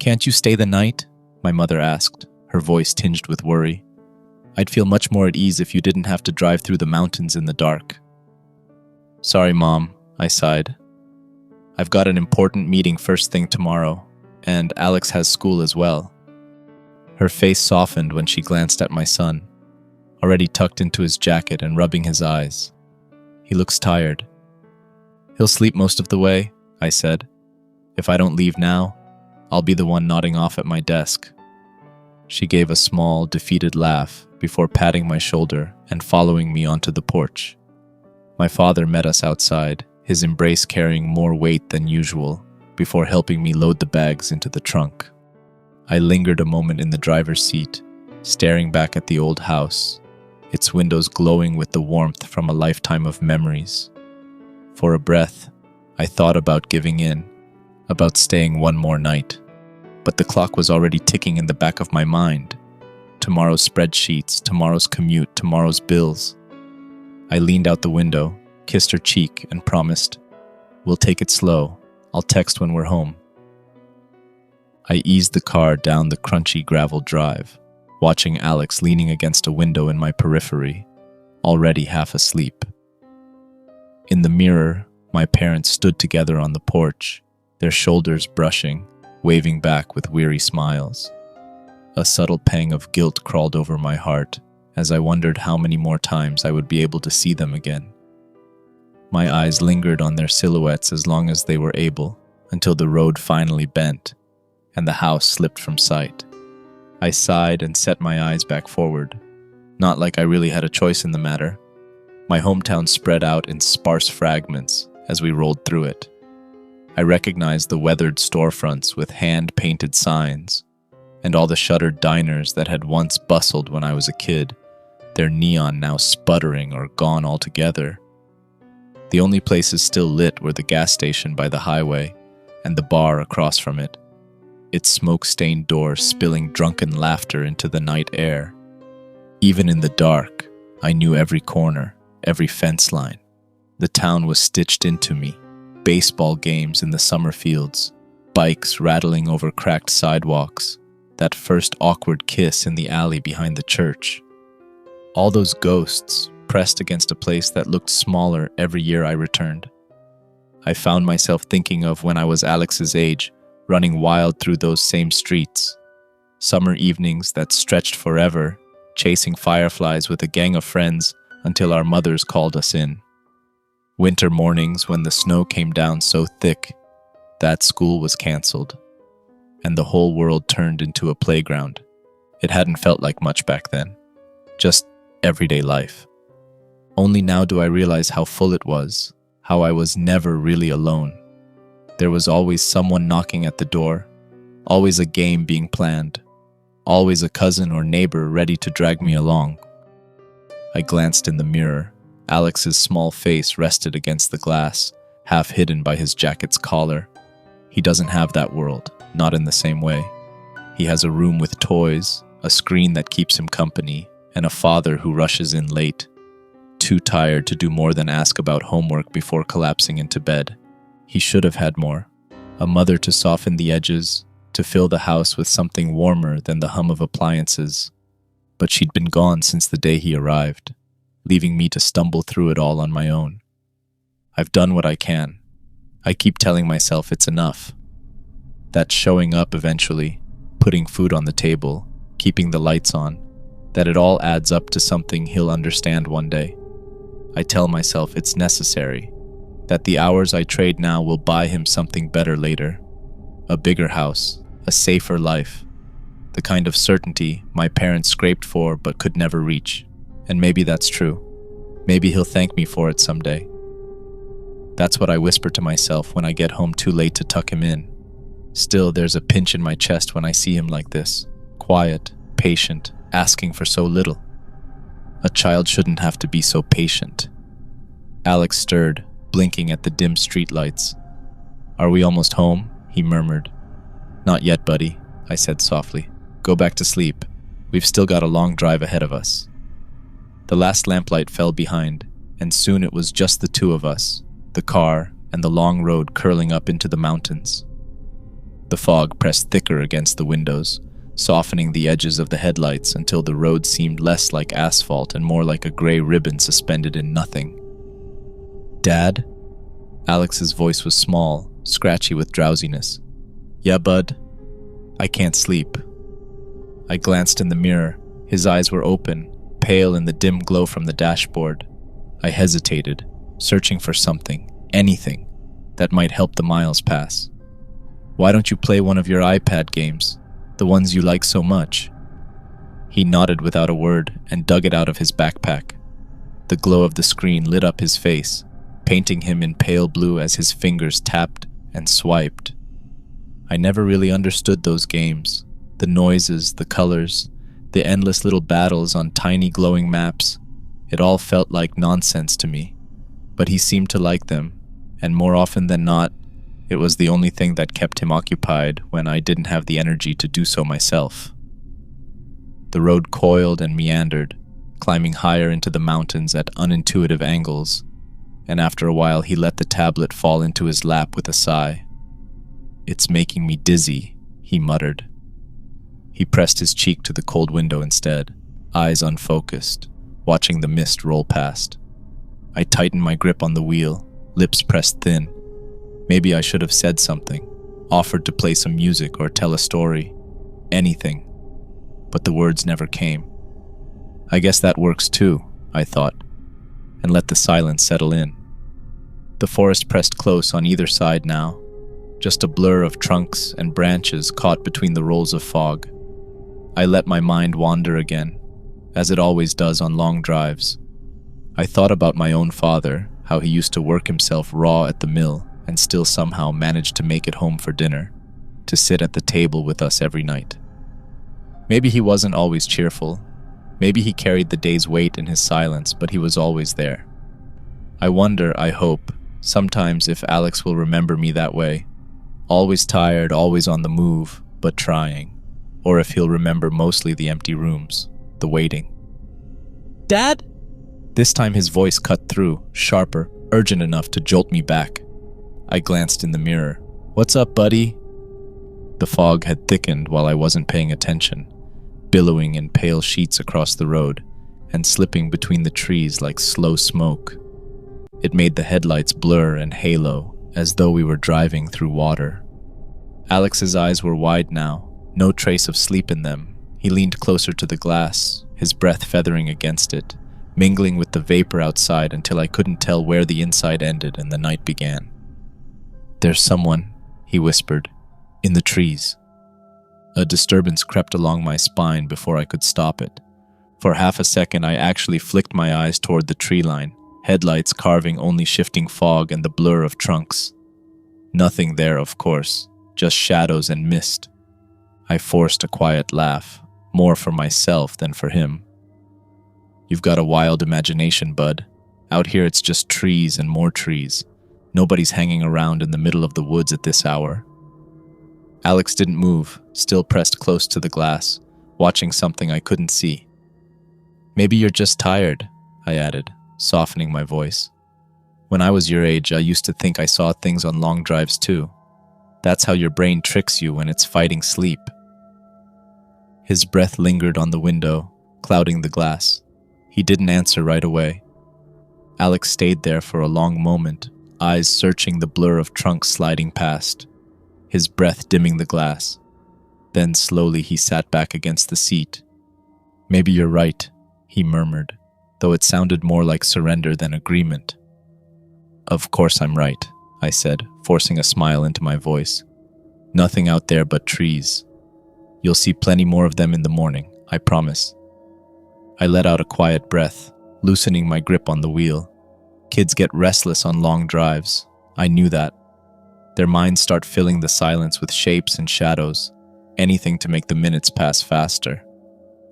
"Can't you stay the night?" my mother asked, her voice tinged with worry. "I'd feel much more at ease if you didn't have to drive through the mountains in the dark." "Sorry, Mom," I sighed. "I've got an important meeting first thing tomorrow, and Alex has school as well." Her face softened when she glanced at my son, already tucked into his jacket and rubbing his eyes. "He looks tired." "He'll sleep most of the way," I said. "If I don't leave now, I'll be the one nodding off at my desk." She gave a small, defeated laugh before patting my shoulder and following me onto the porch. My father met us outside, his embrace carrying more weight than usual, before helping me load the bags into the trunk. I lingered a moment in the driver's seat, staring back at the old house, its windows glowing with the warmth from a lifetime of memories. For a breath, I thought about giving in, about staying one more night. But the clock was already ticking in the back of my mind. Tomorrow's spreadsheets, tomorrow's commute, tomorrow's bills. I leaned out the window, kissed her cheek, and promised, "We'll take it slow. I'll text when we're home." I eased the car down the crunchy gravel drive, watching Alex leaning against a window in my periphery, already half asleep. In the mirror, my parents stood together on the porch, their shoulders brushing, waving back with weary smiles. A subtle pang of guilt crawled over my heart as I wondered how many more times I would be able to see them again. My eyes lingered on their silhouettes as long as they were able, until the road finally bent and the house slipped from sight. I sighed and set my eyes back forward, not like I really had a choice in the matter. My hometown spread out in sparse fragments as we rolled through it. I recognized the weathered storefronts with hand-painted signs, and all the shuttered diners that had once bustled when I was a kid, their neon now sputtering or gone altogether. The only places still lit were the gas station by the highway and the bar across from it, its smoke-stained door spilling drunken laughter into the night air. Even in the dark, I knew every corner, every fence line. The town was stitched into me. Baseball games in the summer fields, bikes rattling over cracked sidewalks, that first awkward kiss in the alley behind the church. All those ghosts pressed against a place that looked smaller every year I returned. I found myself thinking of when I was Alex's age, running wild through those same streets. Summer evenings that stretched forever, chasing fireflies with a gang of friends until our mothers called us in. Winter mornings when the snow came down so thick that school was canceled, and the whole world turned into a playground. It hadn't felt like much back then, just everyday life. Only now do I realize how full it was, how I was never really alone. There was always someone knocking at the door, always a game being planned, always a cousin or neighbor ready to drag me along. I glanced in the mirror. Alex's small face rested against the glass, half hidden by his jacket's collar. He doesn't have that world, not in the same way. He has a room with toys, a screen that keeps him company, and a father who rushes in late, too tired to do more than ask about homework before collapsing into bed. He should have had more. A mother to soften the edges, to fill the house with something warmer than the hum of appliances. But she'd been gone since the day he arrived, leaving me to stumble through it all on my own. I've done what I can. I keep telling myself it's enough. That showing up eventually, putting food on the table, keeping the lights on, that it all adds up to something he'll understand one day. I tell myself it's necessary, that the hours I trade now will buy him something better later. A bigger house, a safer life, the kind of certainty my parents scraped for but could never reach. And maybe that's true. Maybe he'll thank me for it someday. That's what I whisper to myself when I get home too late to tuck him in. Still, there's a pinch in my chest when I see him like this, quiet, patient, asking for so little. A child shouldn't have to be so patient. Alex stirred, blinking at the dim streetlights. "Are we almost home?" he murmured. "Not yet, buddy," I said softly. "Go back to sleep. We've still got a long drive ahead of us." The last lamplight fell behind, and soon it was just the two of us, the car and the long road curling up into the mountains. The fog pressed thicker against the windows, softening the edges of the headlights until the road seemed less like asphalt and more like a gray ribbon suspended in nothing. "Dad?" Alex's voice was small, scratchy with drowsiness. "Yeah, bud? I can't sleep." I glanced in the mirror. His eyes were open, pale in the dim glow from the dashboard. I hesitated, searching for something, anything, that might help the miles pass. "Why don't you play one of your iPad games, the ones you like so much?" He nodded without a word and dug it out of his backpack. The glow of the screen lit up his face, painting him in pale blue as his fingers tapped and swiped. I never really understood those games, the noises, the colors, the endless little battles on tiny glowing maps. It all felt like nonsense to me, but he seemed to like them, and more often than not, it was the only thing that kept him occupied when I didn't have the energy to do so myself. The road coiled and meandered, climbing higher into the mountains at unintuitive angles, and after a while he let the tablet fall into his lap with a sigh. "It's making me dizzy," he muttered. He pressed his cheek to the cold window instead, eyes unfocused, watching the mist roll past. I tightened my grip on the wheel, lips pressed thin. Maybe I should have said something, offered to play some music or tell a story, anything, but the words never came. I guess that works too, I thought, and let the silence settle in. The forest pressed close on either side now, just a blur of trunks and branches caught between the rolls of fog. I let my mind wander again, as it always does on long drives. I thought about my own father, how he used to work himself raw at the mill and still somehow managed to make it home for dinner, to sit at the table with us every night. Maybe he wasn't always cheerful. Maybe he carried the day's weight in his silence, but he was always there. I wonder, I hope, sometimes if Alex will remember me that way. Always tired, always on the move, but trying. Or if he'll remember mostly the empty rooms, the waiting. "Dad?" This time his voice cut through, sharper, urgent enough to jolt me back. I glanced in the mirror. "What's up, buddy?" The fog had thickened while I wasn't paying attention, billowing in pale sheets across the road and slipping between the trees like slow smoke. It made the headlights blur and halo, as though we were driving through water. Alex's eyes were wide now, no trace of sleep in them. He leaned closer to the glass, his breath feathering against it, mingling with the vapor outside until I couldn't tell where the inside ended and the night began. "There's someone," he whispered, "in the trees." A disturbance crept along my spine before I could stop it. For half a second I actually flicked my eyes toward the tree line, headlights carving only shifting fog and the blur of trunks. Nothing there, of course, just shadows and mist. I forced a quiet laugh, more for myself than for him. "You've got a wild imagination, bud. Out here it's just trees and more trees. Nobody's hanging around in the middle of the woods at this hour." Alex didn't move, still pressed close to the glass, watching something I couldn't see. "Maybe you're just tired," I added, softening my voice. "When I was your age, I used to think I saw things on long drives too. That's how your brain tricks you when it's fighting sleep." His breath lingered on the window, clouding the glass. He didn't answer right away. Alex stayed there for a long moment, eyes searching the blur of trunks sliding past, his breath dimming the glass. Then slowly he sat back against the seat. "Maybe you're right," he murmured, though it sounded more like surrender than agreement. "Of course I'm right," I said, forcing a smile into my voice. "Nothing out there but trees. You'll see plenty more of them in the morning, I promise." I let out a quiet breath, loosening my grip on the wheel. Kids get restless on long drives. I knew that. Their minds start filling the silence with shapes and shadows, anything to make the minutes pass faster.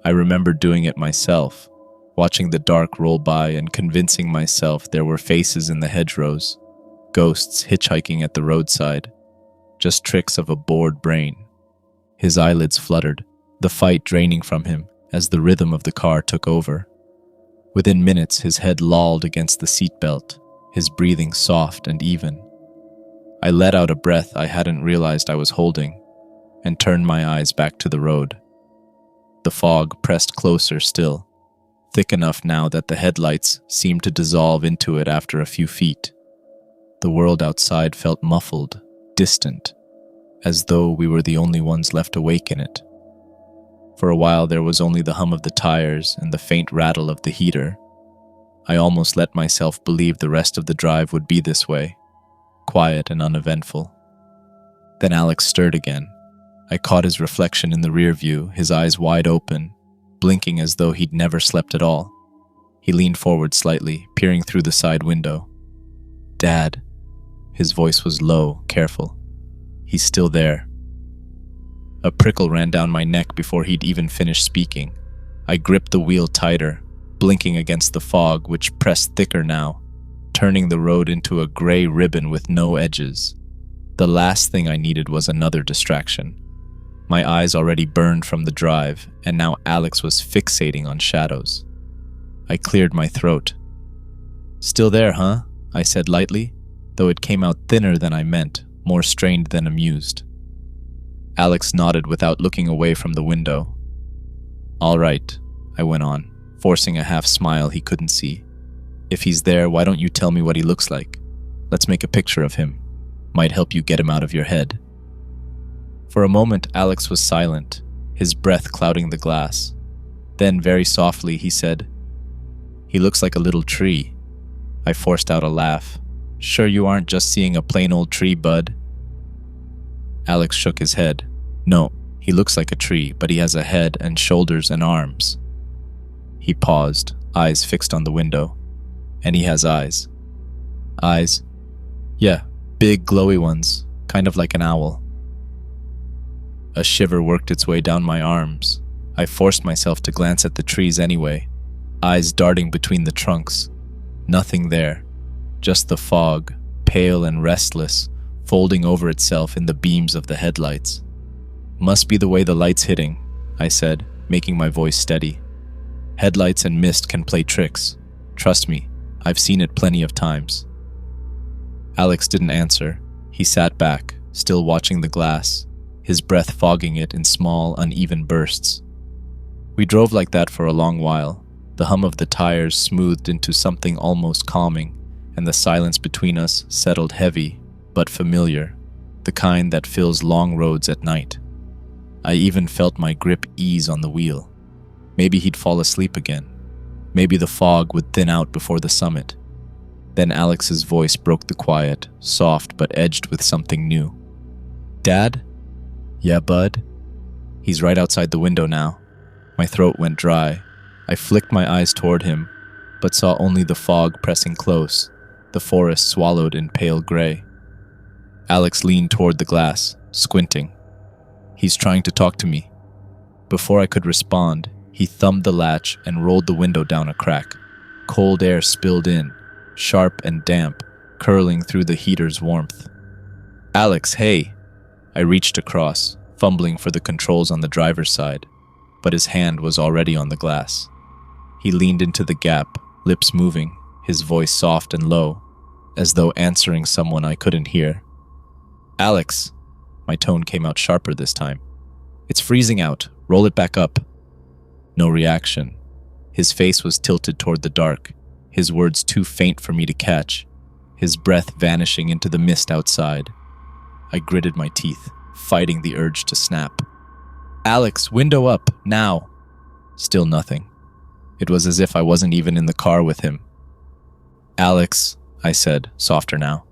I remember doing it myself, watching the dark roll by and convincing myself there were faces in the hedgerows, ghosts hitchhiking at the roadside, just tricks of a bored brain. His eyelids fluttered, the fight draining from him as the rhythm of the car took over. Within minutes, his head lolled against the seatbelt, his breathing soft and even. I let out a breath I hadn't realized I was holding, and turned my eyes back to the road. The fog pressed closer still, thick enough now that the headlights seemed to dissolve into it after a few feet. The world outside felt muffled, distant, as though we were the only ones left awake in it. For a while there was only the hum of the tires and the faint rattle of the heater. I almost let myself believe the rest of the drive would be this way, quiet and uneventful. Then Alex stirred again. I caught his reflection in the rear view, his eyes wide open, blinking as though he'd never slept at all. He leaned forward slightly, peering through the side window. "Dad." His voice was low, careful. "He's still there." A prickle ran down my neck before he'd even finished speaking. I gripped the wheel tighter, blinking against the fog, which pressed thicker now, turning the road into a gray ribbon with no edges. The last thing I needed was another distraction. My eyes already burned from the drive, and now Alex was fixating on shadows. I cleared my throat. "Still there, huh?" I said lightly, though it came out thinner than I meant, more strained than amused. Alex nodded without looking away from the window. "All right," I went on, forcing a half smile he couldn't see. "If he's there, why don't you tell me what he looks like? Let's make a picture of him. Might help you get him out of your head." For a moment, Alex was silent, his breath clouding the glass. Then, very softly, he said, "He looks like a little tree." I forced out a laugh. "Sure you aren't just seeing a plain old tree, bud?" Alex shook his head. "No, he looks like a tree, but he has a head and shoulders and arms." He paused, eyes fixed on the window. "And he has eyes." "Eyes?" "Yeah, big glowy ones, kind of like an owl." A shiver worked its way down my arms. I forced myself to glance at the trees anyway, eyes darting between the trunks. Nothing there, just the fog, pale and restless, folding over itself in the beams of the headlights. "Must be the way the light's hitting," I said, making my voice steady. "Headlights and mist can play tricks. Trust me, I've seen it plenty of times." Alex didn't answer. He sat back, still watching the glass, his breath fogging it in small, uneven bursts. We drove like that for a long while, the hum of the tires smoothed into something almost calming, and the silence between us settled heavy, but familiar, the kind that fills long roads at night. I even felt my grip ease on the wheel. Maybe he'd fall asleep again. Maybe the fog would thin out before the summit. Then Alex's voice broke the quiet, soft but edged with something new. "Dad?" "Yeah, bud?" "He's right outside the window now." My throat went dry. I flicked my eyes toward him, but saw only the fog pressing close, the forest swallowed in pale gray. Alex leaned toward the glass, squinting. "He's trying to talk to me." Before I could respond, he thumbed the latch and rolled the window down a crack. Cold air spilled in, sharp and damp, curling through the heater's warmth. "Alex, hey!" I reached across, fumbling for the controls on the driver's side, but his hand was already on the glass. He leaned into the gap, lips moving, his voice soft and low, as though answering someone I couldn't hear. "Alex!" My tone came out sharper this time. "It's freezing out. Roll it back up." No reaction. His face was tilted toward the dark, his words too faint for me to catch, his breath vanishing into the mist outside. I gritted my teeth, fighting the urge to snap. "Alex, window up, now!" Still nothing. It was as if I wasn't even in the car with him. "Alex," I said, softer now.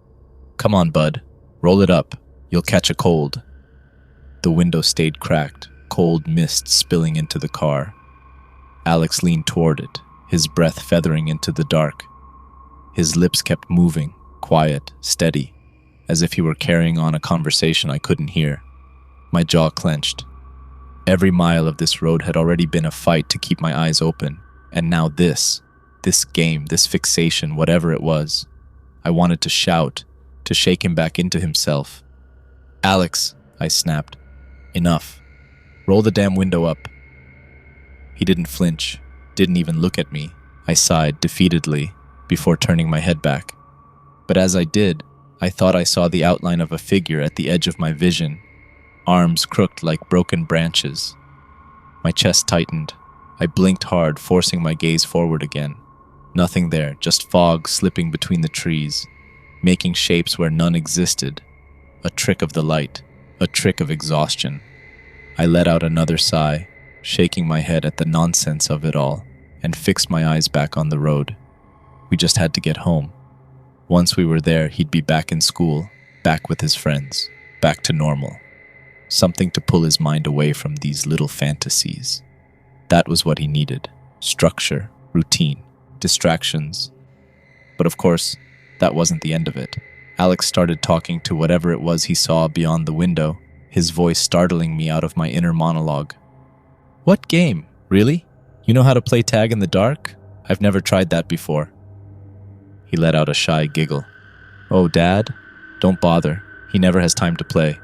"Come on, bud. Roll it up. You'll catch a cold." The window stayed cracked, cold mist spilling into the car. Alex leaned toward it, his breath feathering into the dark. His lips kept moving, quiet, steady, as if he were carrying on a conversation I couldn't hear. My jaw clenched. Every mile of this road had already been a fight to keep my eyes open, and now this game, this fixation, whatever it was. I wanted to shout, to shake him back into himself. "Alex," I snapped. "Enough. Roll the damn window up." He didn't flinch, didn't even look at me. I sighed defeatedly before turning my head back. But as I did, I thought I saw the outline of a figure at the edge of my vision. arms crooked like broken branches. My chest tightened. I blinked hard, forcing my gaze forward again. Nothing there, just fog slipping between the trees, making shapes where none existed. A trick of the light, a trick of exhaustion. I let out another sigh, shaking my head at the nonsense of it all, and fixed my eyes back on the road. We just had to get home. Once we were there, he'd be back in school, back with his friends, back to normal. Something to pull his mind away from these little fantasies. That was what he needed. Structure, routine, distractions. But of course, that wasn't the end of it. Alex started talking to whatever it was he saw beyond the window, his voice startling me out of my inner monologue. "What game? Really? You know how to play tag in the dark? I've never tried that before." He let out a shy giggle. "Oh, Dad? Don't bother. He never has time to play."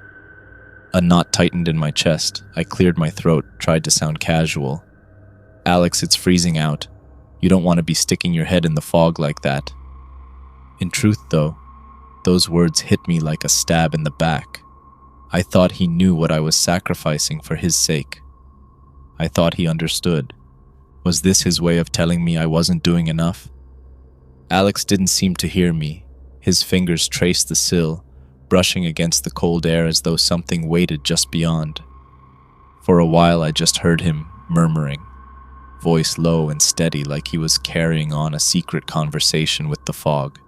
A knot tightened in my chest. I cleared my throat, tried to sound casual. "Alex, it's freezing out. You don't want to be sticking your head in the fog like that." In truth, though, those words hit me like a stab in the back. I thought he knew what I was sacrificing for his sake. I thought he understood. Was this his way of telling me I wasn't doing enough? Alex didn't seem to hear me. His fingers traced the sill, brushing against the cold air as though something waited just beyond. For a while I just heard him murmuring, voice low and steady like he was carrying on a secret conversation with the fog.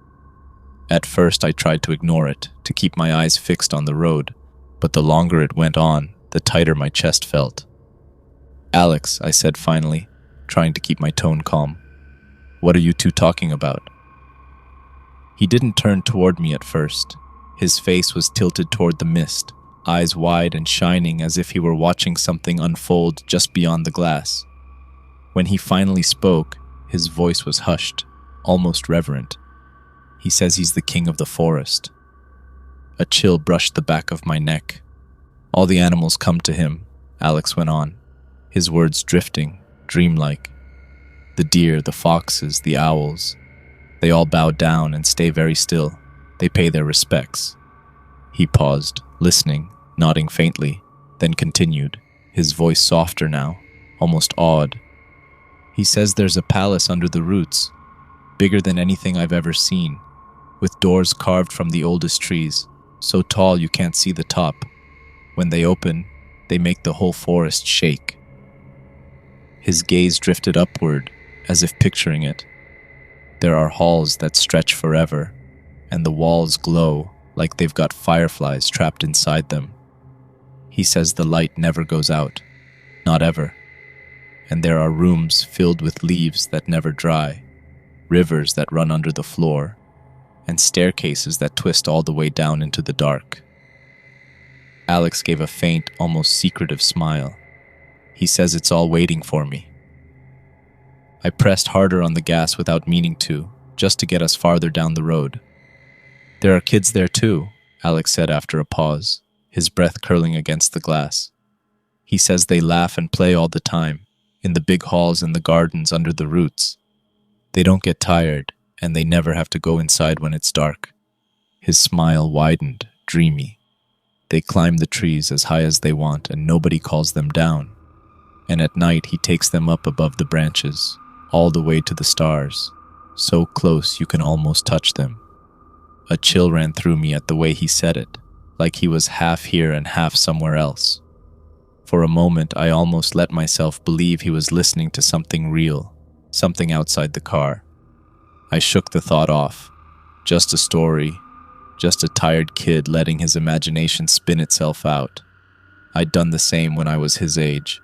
At first I tried to ignore it, to keep my eyes fixed on the road, but the longer it went on, the tighter my chest felt. "Alex," I said finally, trying to keep my tone calm. "What are you two talking about?" He didn't turn toward me at first. His face was tilted toward the mist, eyes wide and shining as if he were watching something unfold just beyond the glass. When he finally spoke, his voice was hushed, almost reverent. He says he's the king of the forest. A chill brushed the back of my neck. "All the animals come to him," Alex went on, his words drifting, dreamlike. "The deer, the foxes, the owls. They all bow down and stay very still. They pay their respects." He paused, listening, nodding faintly, then continued, his voice softer now, almost awed. "He says there's a palace under the roots, bigger than anything I've ever seen, with doors carved from the oldest trees, so tall you can't see the top. When they open, they make the whole forest shake." His gaze drifted upward, as if picturing it. "There are halls that stretch forever, and the walls glow like they've got fireflies trapped inside them. He says the light never goes out, not ever. And there are rooms filled with leaves that never dry, rivers that run under the floor, and staircases that twist all the way down into the dark." Alex gave a faint, almost secretive smile. "He says it's all waiting for me." I pressed harder on the gas without meaning to, just to get us farther down the road. "There are kids there too," Alex said after a pause, his breath curling against the glass. "He says they laugh and play all the time, in the big halls and the gardens under the roots. They don't get tired, and they never have to go inside when it's dark." His smile widened, dreamy. "They climb the trees as high as they want, and nobody calls them down. And at night he takes them up above the branches, all the way to the stars, so close you can almost touch them." A chill ran through me at the way he said it, like he was half here and half somewhere else. For a moment, I almost let myself believe he was listening to something real, something outside the car. I shook the thought off. Just a story, just a tired kid letting his imagination spin itself out. I'd done the same when I was his age,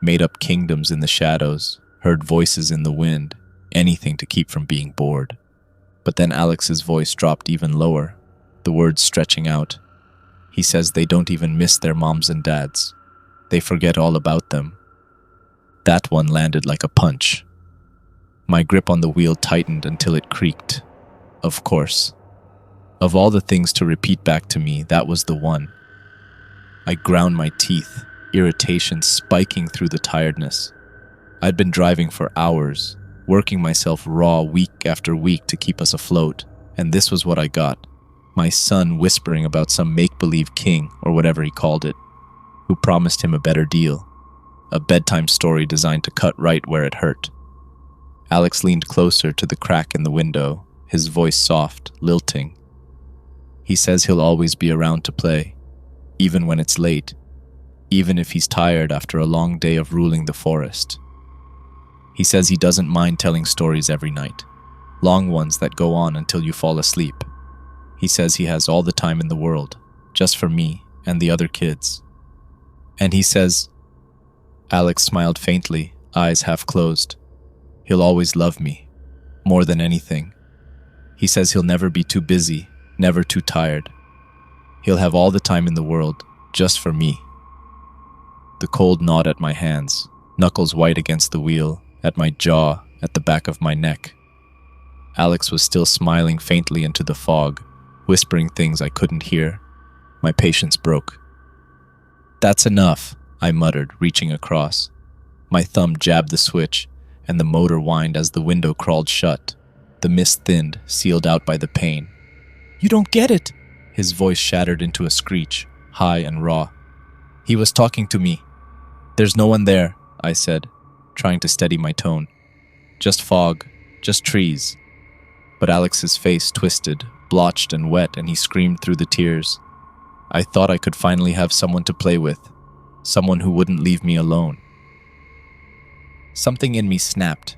made up kingdoms in the shadows, heard voices in the wind, anything to keep from being bored. But then Alex's voice dropped even lower, the words stretching out. "He says they don't even miss their moms and dads. They forget all about them." That one landed like a punch. My grip on the wheel tightened until it creaked. Of course. Of all the things to repeat back to me, that was the one. I ground my teeth, irritation spiking through the tiredness. I'd been driving for hours, working myself raw week after week to keep us afloat, and this was what I got. My son whispering about some make-believe king, or whatever he called it. who promised him a better deal, a bedtime story designed to cut right where it hurt. Alex leaned closer to the crack in the window, his voice soft, lilting. He says he'll always be around to play, even when it's late, even if he's tired after a long day of ruling the forest. He says he doesn't mind telling stories every night, long ones that go on until you fall asleep. He says he has all the time in the world, just for me and the other kids. And he says, Alex smiled faintly, eyes half closed, he'll always love me, more than anything. He says he'll never be too busy, never too tired. He'll have all the time in the world, just for me. The cold gnawed at my hands, knuckles white against the wheel, at my jaw, at the back of my neck. Alex was still smiling faintly into the fog, whispering things I couldn't hear. My patience broke. That's enough, I muttered, reaching across. My thumb jabbed the switch, and the motor whined as the window crawled shut. The mist thinned, sealed out by the pain. You don't get it! His voice shattered into a screech, high and raw. He was talking to me. There's no one there, I said, trying to steady my tone. Just fog, just trees. But Alex's face twisted, blotched and wet, and he screamed through the tears. I thought I could finally have someone to play with, someone who wouldn't leave me alone. Something in me snapped.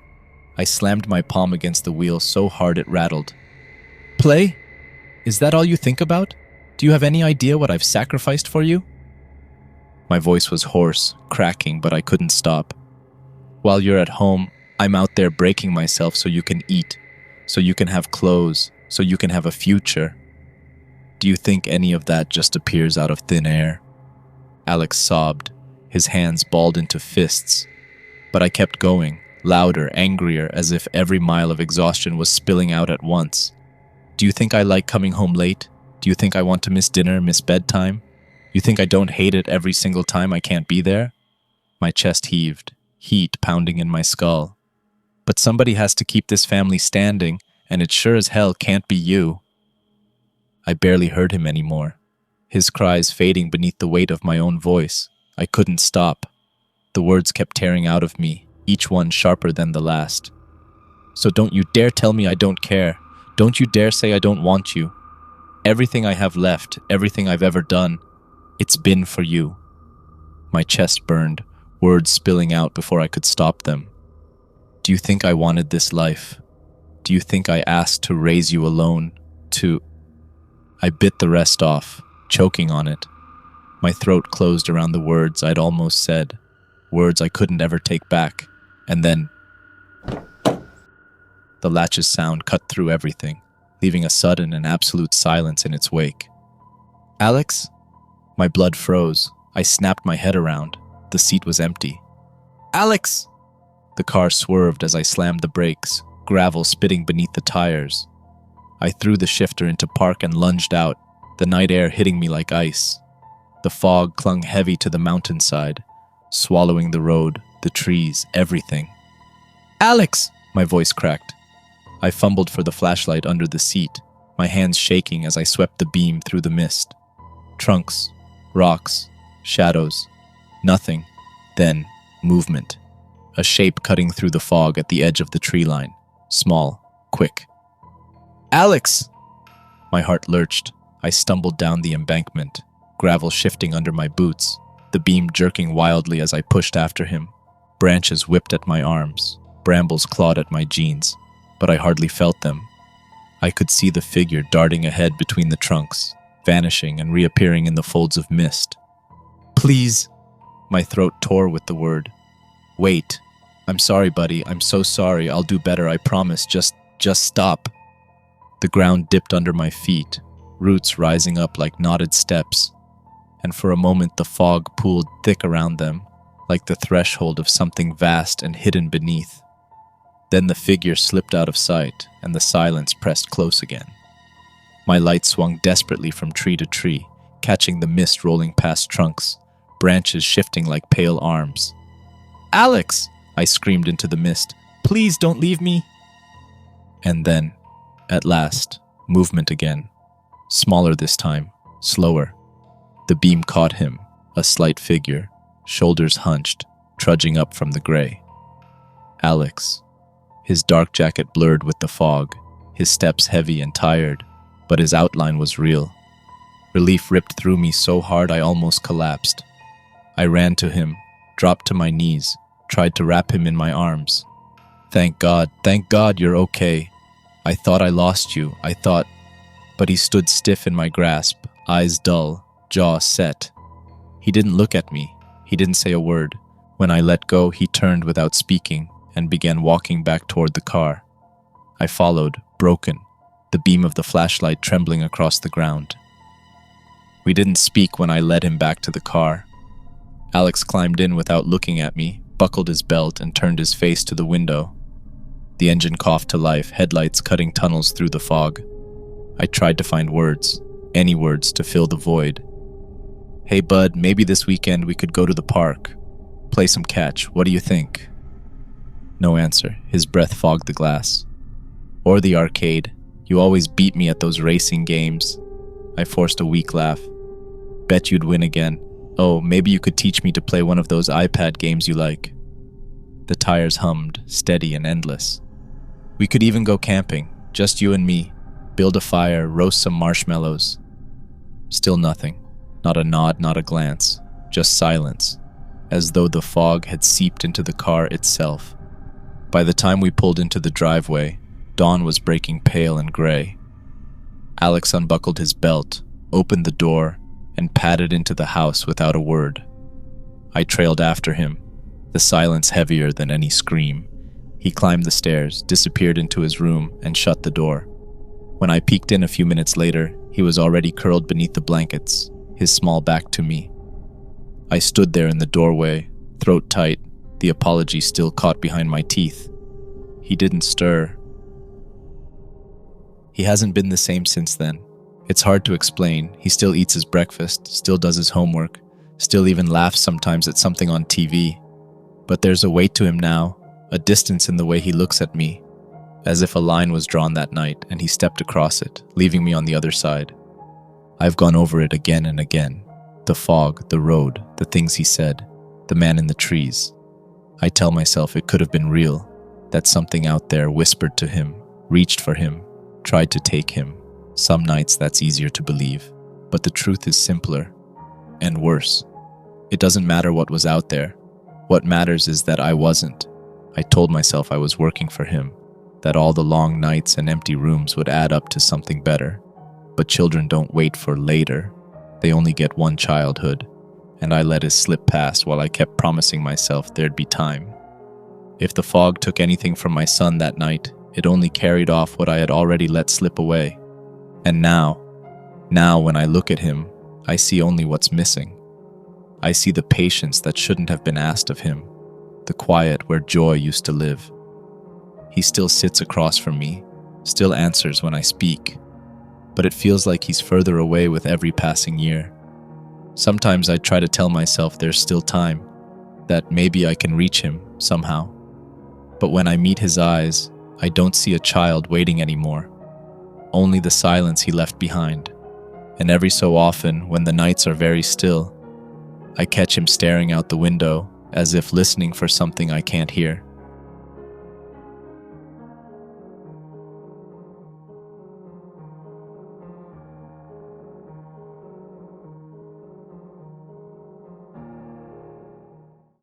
I slammed my palm against the wheel so hard it rattled. Play? Is that all you think about? Do you have any idea what I've sacrificed for you? My voice was hoarse, cracking, but I couldn't stop. While you're at home, I'm out there breaking myself so you can eat, so you can have clothes, so you can have a future. Do you think any of that just appears out of thin air? Alex sobbed, his hands balled into fists. But I kept going, louder, angrier, as if every mile of exhaustion was spilling out at once. Do you think I like coming home late? Do you think I want to miss dinner, miss bedtime? You think I don't hate it every single time I can't be there? My chest heaved, heat pounding in my skull. But somebody has to keep this family standing, and it sure as hell can't be you. I barely heard him anymore, his cries fading beneath the weight of my own voice. I couldn't stop. The words kept tearing out of me, each one sharper than the last. So don't you dare tell me I don't care. Don't you dare say I don't want you. Everything I have left, everything I've ever done, it's been for you. My chest burned, words spilling out before I could stop them. Do you think I wanted this life? Do you think I asked to raise you alone? I bit the rest off, choking on it. My throat closed around the words I'd almost said, words I couldn't ever take back. And then the latch's sound cut through everything, leaving a sudden and absolute silence in its wake. Alex? My blood froze. I snapped my head around. The seat was empty. Alex! The car swerved as I slammed the brakes, gravel spitting beneath the tires. I threw the shifter into park and lunged out, the night air hitting me like ice. The fog clung heavy to the mountainside, swallowing the road, the trees, everything. Alex! My voice cracked. I fumbled for the flashlight under the seat, my hands shaking as I swept the beam through the mist. Trunks, rocks, shadows, nothing. Then, movement. A shape cutting through the fog at the edge of the tree line. Small, quick. Alex! My heart lurched. I stumbled down the embankment, gravel shifting under my boots, the beam jerking wildly as I pushed after him. Branches whipped at my arms, brambles clawed at my jeans, but I hardly felt them. I could see the figure darting ahead between the trunks, vanishing and reappearing in the folds of mist. Please! My throat tore with the word. Wait. I'm sorry, buddy. I'm so sorry. I'll do better, I promise. Just stop. The ground dipped under my feet, roots rising up like knotted steps, and for a moment the fog pooled thick around them, like the threshold of something vast and hidden beneath. Then the figure slipped out of sight, and the silence pressed close again. My light swung desperately from tree to tree, catching the mist rolling past trunks, branches shifting like pale arms. Alex! I screamed into the mist. Please don't leave me! And then, at last, movement again. Smaller this time, slower. The beam caught him, a slight figure, shoulders hunched, trudging up from the gray. Alex. His dark jacket blurred with the fog, his steps heavy and tired, but his outline was real. Relief ripped through me so hard I almost collapsed. I ran to him, dropped to my knees, tried to wrap him in my arms. Thank God you're okay. I thought I lost you, But he stood stiff in my grasp, eyes dull, jaw set. He didn't look at me, he didn't say a word. When I let go, he turned without speaking and began walking back toward the car. I followed, broken, the beam of the flashlight trembling across the ground. We didn't speak when I led him back to the car. Alex climbed in without looking at me, buckled his belt, and turned his face to the window. The engine coughed to life, headlights cutting tunnels through the fog. I tried to find words, any words to fill the void. Hey bud, maybe this weekend we could go to the park. Play some catch, what do you think? No answer, his breath fogged the glass. Or the arcade, you always beat me at those racing games. I forced a weak laugh. Bet you'd win again. Oh, maybe you could teach me to play one of those iPad games you like. The tires hummed, steady and endless. We could even go camping, just you and me. Build a fire, roast some marshmallows. Still nothing. Not a nod, not a glance. Just silence, as though the fog had seeped into the car itself. By the time we pulled into the driveway, dawn was breaking pale and gray. Alex unbuckled his belt, opened the door, and padded into the house without a word. I trailed after him, the silence heavier than any scream. He climbed the stairs, disappeared into his room, and shut the door. When I peeked in a few minutes later, he was already curled beneath the blankets, his small back to me. I stood there in the doorway, throat tight, the apology still caught behind my teeth. He didn't stir. He hasn't been the same since then. It's hard to explain. He still eats his breakfast, still does his homework, still even laughs sometimes at something on TV. But there's a weight to him now, a distance in the way he looks at me, as if a line was drawn that night and he stepped across it, leaving me on the other side. I've gone over it again and again. The fog, the road, the things he said, the man in the trees. I tell myself it could have been real, that something out there whispered to him, reached for him, tried to take him. Some nights that's easier to believe, but the truth is simpler and worse. It doesn't matter what was out there. What matters is that I wasn't. I told myself I was working for him, that all the long nights and empty rooms would add up to something better. But children don't wait for later. They only get one childhood, and I let it slip past while I kept promising myself there'd be time. If the fog took anything from my son that night, it only carried off what I had already let slip away. And now when I look at him, I see only what's missing. I see the patience that shouldn't have been asked of him, the quiet where joy used to live. He still sits across from me, still answers when I speak, but it feels like he's further away with every passing year. Sometimes I try to tell myself there's still time, that maybe I can reach him somehow. But when I meet his eyes, I don't see a child waiting anymore. Only the silence he left behind. And every so often, when the nights are very still, I catch him staring out the window as if listening for something I can't hear.